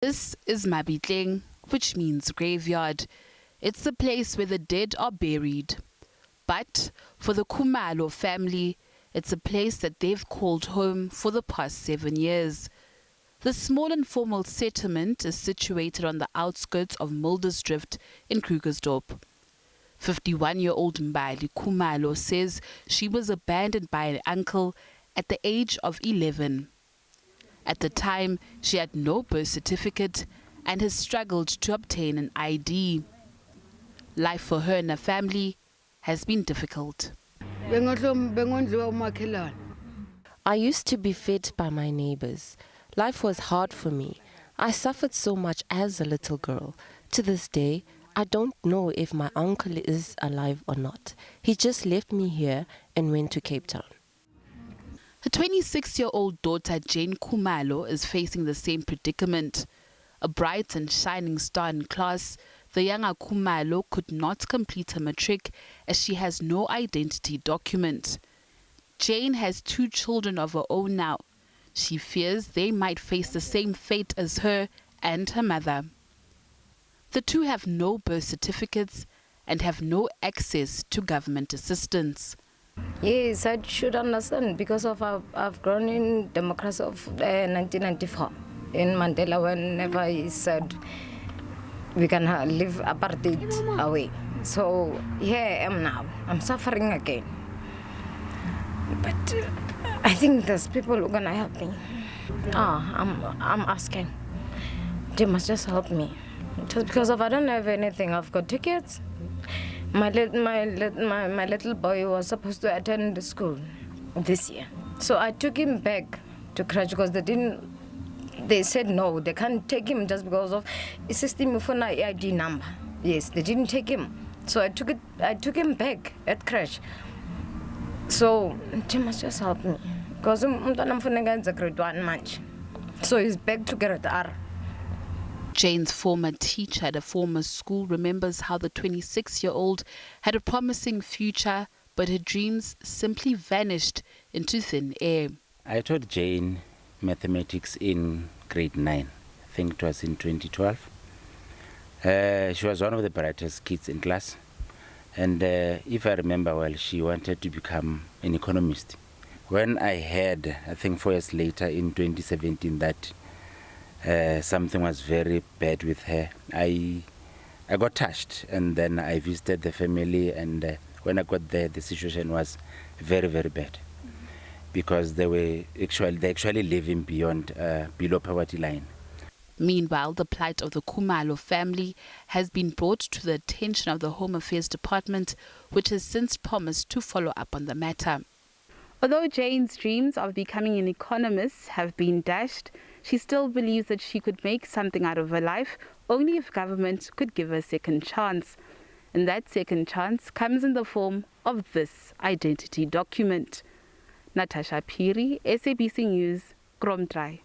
This is Mabitleng, which means graveyard. It's the place where the dead are buried. But for the Khumalo family, it's a place that they've called home for the past 7 years. The small informal settlement is situated on the outskirts of Muldersdrift in Krugersdorp. 51-year-old Mbali Khumalo says she was abandoned by an uncle at the age of 11. At the time, she had no birth certificate and has struggled to obtain an ID. Life for her and her family has been difficult. I used to be fed by my neighbors. Life was hard for me. I suffered so much as a little girl. To this day, I don't know if my uncle is alive or not. He just left me here and went to Cape Town. Her 26-year-old daughter Jane Khumalo is facing the same predicament. A bright and shining star in class, the younger Khumalo could not complete her matric as she has no identity document. Jane has 2 children of her own now. She fears they might face the same fate as her and her mother. The two have no birth certificates and have no access to government assistance. Yes, I should understand because I've grown in democracy of 1994 in Mandela, whenever he said we can live apartheid away. So here I am now. I'm suffering again. But I think there's people who are gonna help me. I'm asking. They must just help me. Just because if I don't have anything, I've got tickets. My little boy was supposed to attend the school this year. So I took him back to crèche because they said no, they can't take him just because of a system for an ID number. Yes, they didn't take him. So I took him back at crèche. So they must just help me. Because I'm grade 1 much. So he's back to grade R. Jane's former teacher at a former school remembers how the 26-year-old had a promising future, but her dreams simply vanished into thin air. I taught Jane mathematics in grade 9. I think it was in 2012. She was one of the brightest kids in class. And if I remember well, she wanted to become an economist. When I heard, I think 4 years later in 2017, that something was very bad with her, I got touched, and then I visited the family, and when I got there, the situation was very, very bad, because they actually living below poverty line. Meanwhile, the plight of the Khumalo family has been brought to the attention of the Home Affairs Department, which has since promised to follow up on the matter. Although Jane's dreams of becoming an economist have been dashed, she still believes that she could make something out of her life only if government could give her a second chance. And that second chance comes in the form of this identity document. Natasha Piri, SABC News, Kromdraai.